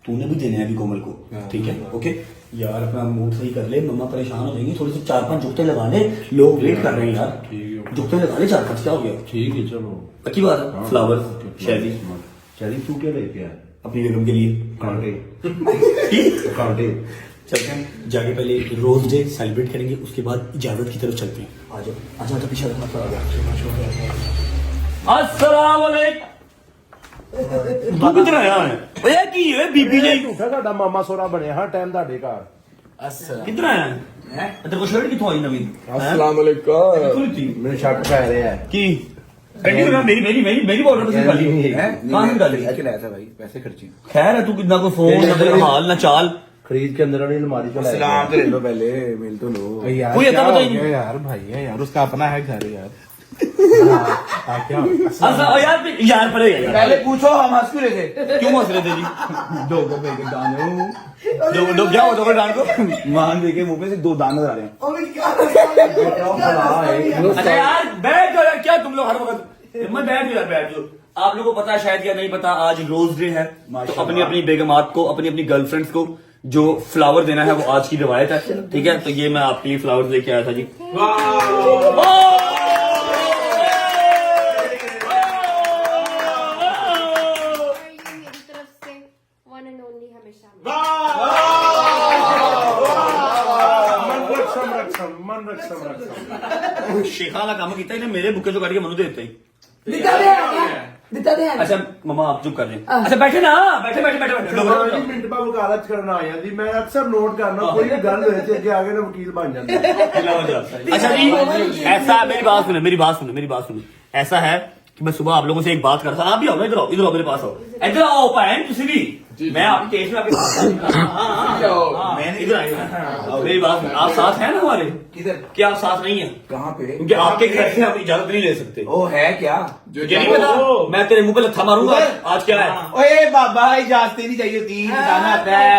तूने भी देने हैं अभी कोमल को, ठीक है? ओके यार अपना मूड सही कर ले, मम्मा परेशान हो जाएंगी, थोड़ी सी 4-5 जुगते लगा ले, लोग वेट कर रहे हैं यार, जुगते लगा ले 4-5, क्या हो गया? ठीक है चलो, पक्की बात है। फ्लावर्स शादी शादी तू क्या लेके आया? अपनी बेगम के लिए कांटे कांटे। चलते हैं, जाके पहले रोज डे सेलिब्रेट करेंगे, उसके बाद इजाजत की तरफ चलते हैं। आ जाओ आ जाओ, पीछे अस्सलाम वालेकुम। तू किधर आया है? ओए की है बीबी जी? झूठा साडा मामा सोरा बने हर टाइम ਤੁਹਾਡੇ ਘਰ। किधर आया है? तेरे को शर्ट किथों आई नवी? अस्सलाम वालेकुम। खुली थी ਮੈਨੂੰ ਸ਼ੱਕ ਪੈ ਰਿਹਾ ਹੈ की मेरी बोल रहा था गाली कहां से गाली क्या लाया था भाई, पैसे खर्चे। खैर है, तू कितना कोई फोन ना तेरा हाल ना चाल, खरीद के अंदर वाली अलमारी चला सलाम तो ले लो पहले, मिल तो लो यार, कोई क्या ऐसा हो बताइए। गया यार, भाई है यार, उसका अपना है घर यार। क्या अच्छा यार परे यार, पहले पूछो हम हंस क्यों रहे थे? क्यों हंस रहे थे जी? डोगर पे के दाने दो क्या हो दोगे डांड को? मान देखे मुंह पे से 2 दाने नजर आ रहे हैं। अच्छा यार बैठ जाओ यार, क्या तुम लोग हर वक्त मैं बैठ जाओ यार, बैठ जाओ। आप लोगों को पता है शायद या नहीं पता, आज रोज डे है, तो अपनी अपनी बेगमात को, अपनी अपनी गर्लफ्रेंड्स को जो फ्लावर देना है वो आज की रिवायत है, ठीक है? तो ये मैं आपके लिए फ्लावर्स लेके आया था जी। मेरी तरफ से वन एंड ओनली हमेशा। मन रक्षम शेखा का काम किया इन्हें, मेरे बुके जो करके मनु देते ही। दिता दे। अच्छा मम्मा आप चुप कर लें। अच्छा बैठे ना, बैठे बैठे बैठे बैठे ਮਿੰਟ ਬਾਅਦ ਵਕਾਲਤ ਕਰਨ ਆ ਜਾਂਦੀ, ਮੈਂ ਅਕਸਰ ਨੋਟ ਕਰਨਾ ਕੋਈ ਵੀ ਗੱਲ ਹੋਏ ਤੇ ਅੱਗੇ ਆ ਕੇ ਨਾ ਵਕੀਲ ਬਣ ਜਾਂਦਾ। अच्छा जी ऐसा, मेरी बात सुने, मेरी बात सुने, मेरी बात सुने। ऐसा है कि मैं सुबह आप लोगों से एक बात कर रहा था। आप भी आओ ना, इधर आओ मेरे पास आओ, इधर आओ पैन तुसी भी, मैं आपके केस में आपके मैंने इधर आया, मेरी बात, आप साथ हैं ना हमारे? किधर? क्या आप साथ नहीं है? कहाँ पे? क्योंकि आपके घर से हम इजाजत नहीं ले सकते। ओ है क्या? ये नहीं पता, मैं तेरे मुंह पे लत्था मारूंगा आज। क्या है? ओए बाबा इजाजत नहीं चाहिए होती, बताना आता है।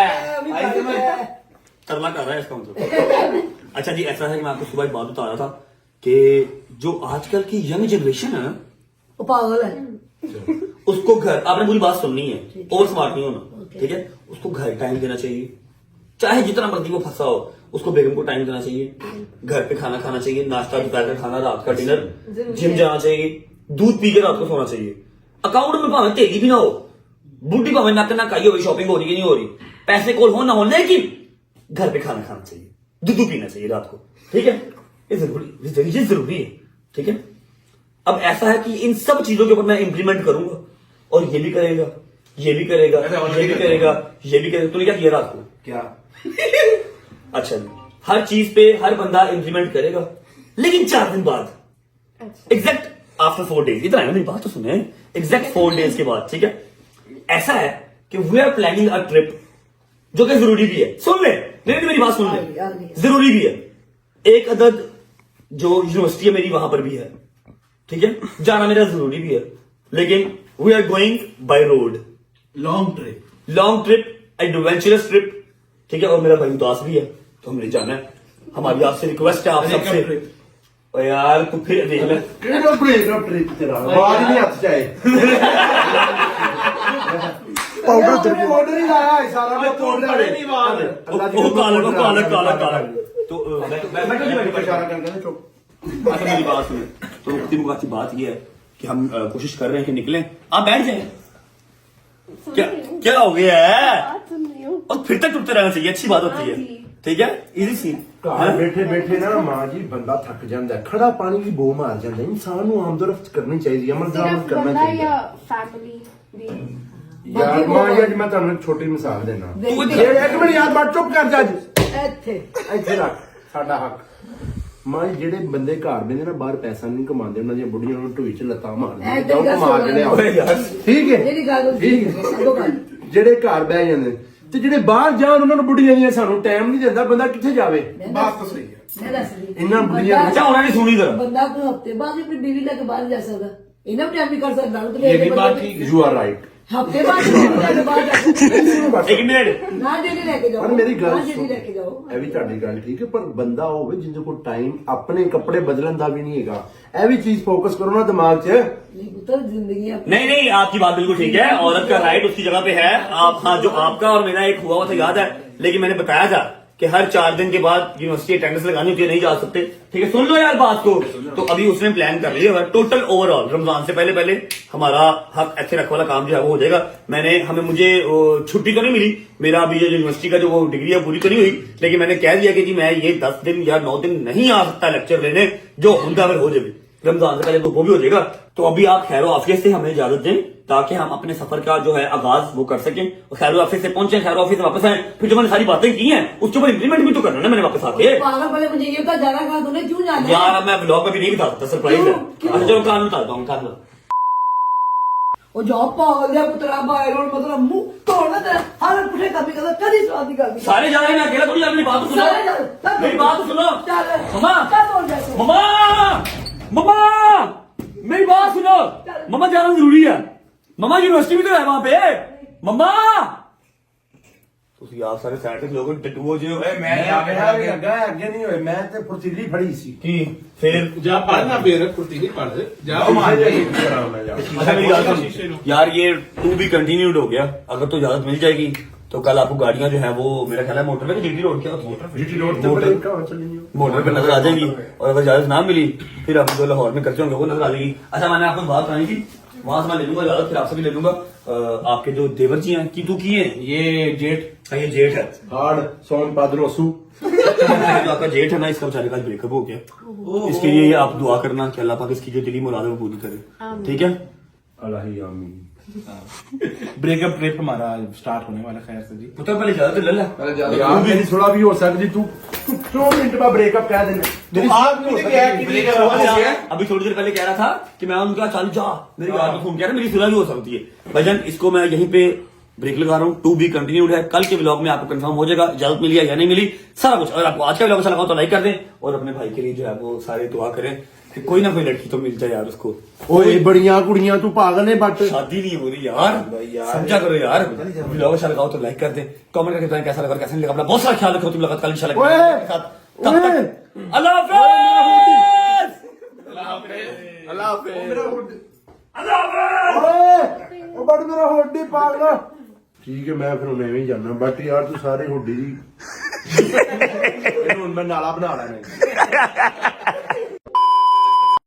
तरला कर रहा है इसका मतलब। अच्छा जी, ऐसा है कि मैं आपको सुबह एक बात बता रहा था कि जो आजकल की यंग जनरेशन है वो पागल है। उसको घर, आपने पूरी बात सुननी है, ओवर स्मार्ट नहीं होना, ठीक है? उसको घर टाइम देना चाहिए, चाहे जितना मर्जी वो फंसा हो, उसको बेगम को टाइम देना चाहिए, घर पे खाना खाना चाहिए, नाश्ता दोपहर का खाना, रात का डिनर, जिम जाना चाहिए, दूध पी के रात को सोना चाहिए। अकाउंट में भावे तेजी भी ना हो, बूढ़ी भावे नक ना खाई हो, शॉपिंग हो रही कि नहीं हो रही, पैसे कोल हो ना हो, लेकिन घर पे खाना खाना चाहिए, दूध पीना चाहिए रात को, ठीक है? ये जरूरी है, ठीक है? अब ऐसा है कि इन सब चीजों के ऊपर मैं इंप्लीमेंट करूंगा, और ये भी करेगा, ये भी करेगा, ये भी करेगा, ये भी करेगा। तूने क्या किया रात को? क्या? अच्छा जी, हर चीज पे हर बंदा इंप्लीमेंट करेगा, लेकिन 4 दिन बाद, एग्जैक्ट आफ्टर 4 डेज, इतना है, मेरी बात तो सुने, एग्जैक्ट 4 डेज के बाद, ठीक है? ऐसा है कि we are planning a trip, जो कि जरूरी भी है। सुन ले, मेरी बात सुन ले, जरूरी भी है। एक अदद जो यूनिवर्सिटी है मेरी, वहां पर भी है, ठीक है? जाना मेरा जरूरी भी है, लेकिन we are going by road, long trip, adventurous trip, ठीक है? और मेरा भाई उदास भी है, तो हमने जाना है। हमारी आपसे रिक्वेस्ट है, आप सबसे। और यार तू फिर देख ले, ट्रिप तेरा आवाज नहीं आती चाहे पाउडर ही लाया है सारा, मैं पाउडर नहीं काला तो मैं इशारा करके चुप। अच्छा मेरी बात सुने, तो मुक्ति मुकाती बात यह है कि हम कोशिश कर रहे हैं कि निकलें। आप बैठ जाए, क्या हो गया है? और फिर तक टूटते रहना चाहिए, अच्छी बात होती है, ठीक है? Easy scene. बैठे बैठे ना मां जी बंदा थक जाता है, खड़ा पानी की बो मार जाता है। इंसान को आमदरफ्त करनी चाहिए, अमल दरामद करना चाहिए यार। मां जी मैं ਤੁਹਾਨੂੰ ਛੋਟੀ ਮਿਸਾਲ ਦੇਣਾ, ਇੱਕ ਮਿੰਟ ਯਾਰ ਬਾਤ ਚੁੱਪ ਕਰ ਜਾ ਜੀ, ਇੱਥੇ ਰੱਖ ਸਾਡਾ ਹੱਕ। ਮਾਂ ਜੀ ਜਿਹੜੇ ਬੰਦੇ ਘਰ ਬੈਠੇ ਨਾ, ਬਾਹਰ ਪੈਸਾ ਨਹੀਂ ਕਮਾਉਂਦੇ, ਉਹਨਾਂ ਦੀਆਂ ਬੁੱਢੀਆਂ ਨੂੰ ਢੂਈ ਚ ਲੱਤਾਂ ਮਾਰਦੇ, ਜਾਓ ਕਮਾ ਕੇ ਲਿਆਓ, ਠੀਕ ਹੈ? ਜਿਹੜੇ ਘਰ ਬਹਿ ਜਾਂਦੇ ਤੇ ਜਿਹੜੇ ਬਾਹਰ ਜਾਣ, ਉਹਨਾਂ ਨੂੰ ਬੁੱਢੀਆਂ ਦੀਆਂ ਸਾਨੂੰ ਟਾਈਮ ਨਹੀਂ ਦਿੰਦਾ, ਬੰਦਾ ਕਿੱਥੇ ਜਾਵੇ? ਬਾਤ ਤਾਂ ਸਹੀ ਹੈ। मैं दस रही ਇੰਨਾ ਬੁੱਢੀਆਂ अच्छा उन्होंने सुनी जरा, बंदा अपने हफ्ते बाद अपनी बीवी लेके बाहर जा सकता, इन्हें टाइम भी कर सकता, ये भी बात ठीक है। You are right. हफ्ते बाद बाहर एक मिनट, ना डेली लेके जाओ, पर मेरी गल ना डेली लेके जाओ। ਇਹ ਵੀ ਤੁਹਾਡੀ ਗੱਲ ਠੀਕ ਹੈ, ਪਰ ਬੰਦਾ ਹੋਵੇ ਜਿਹਦੇ ਕੋਲ ਟਾਈਮ ਆਪਣੇ ਕੱਪੜੇ ਬਦਲਣ ਦਾ ਵੀ ਨਹੀਂ ਹੈਗਾ। ਇਹ ਵੀ ਚੀਜ਼ ਫੋਕਸ ਕਰੋ ਨਾ ਦਿਮਾਗ 'ਚ। नहीं पुत्र जिंदगी अपनी नहीं नहीं, आपकी बात बिल्कुल ठीक है, औरत का राइट उसकी जगह पे है। आप, हाँ, जो आपका और मेरा एक हुआ था याद है, लेकिन मैंने बताया था कि हर 4 दिन के बाद यूनिवर्सिटी अटेंडेंस लगानी होती है, नहीं जा सकते, ठीक है? सुन लो यार बात को। तो अभी उसने प्लान कर लिया, टोटल ओवरऑल रमजान से पहले हमारा हक ऐसे रख वाला काम जो है वो हो जाएगा। मुझे छुट्टी तो नहीं मिली, मेरा अभी ये यूनिवर्सिटी का जो वो डिग्री है पूरी तो नहीं हुई, लेकिन मैंने कह दिया कि जी मैं ये 10 दिन या 9 दिन नहीं आ सकता लेक्चर लेने, जो होगा हो जाए रमजान से पहले, तो वो भी हो जाएगा। तो अभी आप खैर आफियत से हमें इजाजत दें, ताकि हम अपने सफर का जो है आगाज वो कर सकें, और खैर आफियत से पहुंचे, खैर आफियत से वापस आए। फिर जो मैंने सारी बातें की हैं उसके ऊपर इंप्लीमेंट भी तो करना ना मैंने वापस आके। पागल पहले मुझे ये बता, जाना कहा तूने, क्यों जाना? यार अब मैं ब्लॉग में भी नहीं बता सकता, सरप्राइज है। अच्छा चलो कान बताता हूँ, कान ਉਹ ਜੋ ਪਾਗਲ ਜਿਹਾ ਪੁੱਤਰਾ ਬਾਹਰ ਹੁਣ ਮਤਲਬ ਮੂੰਹ ਤੋੜਨਾ ਤੇਰਾ, ਹਰ ਪੁੱਠੇ ਕੰਮ ਕਰਦਾ, ਕਦੀ ਸਵਾਦ ਦੀ ਗੱਲ ਨਹੀਂ। सारे जा रहे हैं, मैं अकेला थोड़ी, मेरी बात तो सुनो, सारे जा- चल मेरी बात तो सुनो। चल मम्मा, चल बोल जैसे मम्मा, मम्मा, मेरी बात सुनो। मम्मा जाना जरूरी है, मम्मा यूनिवर्सिटी भी तो है वहां पे, मम्मा। ਤੁਸੀਂ ਆਪ ਸਾਰੇ ਸੈਂਟਰ ਲੋਕ ਟੱਟੂ ਹੋ ਜਿਓ। ਮੈਂ ਅੱਗੇ ਨਹੀਂ ਹੋਏ, ਮੈਂ ਤੇ ਫੁਰਤੀਲੀ ਫੜੀ ਸੀ। ਕੀ फिर जा पढ़ना फिर कुर्ती नहीं पढ़ जा अच्छा मेरी बात सुन यार, ये टू भी कंटिन्यूड हो गया, अगर तो इजाजत मिल जाएगी तो कल आपको गाड़ियां जो है वो मेरा ख्याल है मोटर पे, जीटी रोड, क्या जीटी रोड पे मोटर पे नजर आ जाएंगी, और अगर इजाजत ना मिली फिर हम जो लाहौर में करते होंगे वो नजर आ जाएगी। अच्छा मैंने आपको बात बतानी थी, वहां से मैं ले लूंगा इजाजत, फिर आपसे भी ले लूंगा। आपके जो देवर जी हैं, की तू की है, ये जेठ ये जेठ है, हाड़ सोन पादरोसू। जो आपका जेठ है ना, इसका बेचारे का ब्रेकअप हो गया, इसके लिए आप दुआ करना कि अल्लाह पाक इसकी जो दिली मुराद है वो पूरी करे, ठीक है? अल्लाह आमीन। ब्रेकअप ट्रिप हमारा स्टार्ट होने वाला खैर से जी। पुत्र पहले ज्यादा ले ला यार मेरी थोड़ा भी हो सकती तू 2 मिनट बाद ब्रेकअप कह देना मेरी अभी थोड़ी देर पहले कह रहा था कि मैं उनका चालू जा मेरी यार को फोन किया मेरी सुलह भी हो सकती है भाईजान। इसको मैं यहीं पे ब्रेक लगा रहा हूँ। टू बी कंटिन्यूड है। कल के व्लॉग में आपको कंफर्म हो जाएगा इजाजत मिली या नहीं मिली सारा कुछ। अगर आपको आज का व्लॉग अच्छा लगा तो लाइक कर दें और अपने भाई के लिए जो है वो सारे दुआ करें कि कोई ना कोई लड़की तो मिल जाए यार उसको। ओए बड़ियां कुड़ियां तू पागल है बट शादी नहीं हो रही यार समझा करो यार। व्लॉग अच्छा लगाओ तो लाइक कर दें कमेंट करके बताएं कैसा लगा कैसा नहीं लगा। अपना बहुत सारा ख्याल रखो। तुम मुलाकात कल इंशाल्लाह तब तक अल्लाह हाफिज़। अल्लाह हाफिज़। ओ बड़ मेरा होडी पागल। ठीक है मैं फिर उन्हें भी जाना बट यार तू सारे होडी दी मैं नाला बना लेना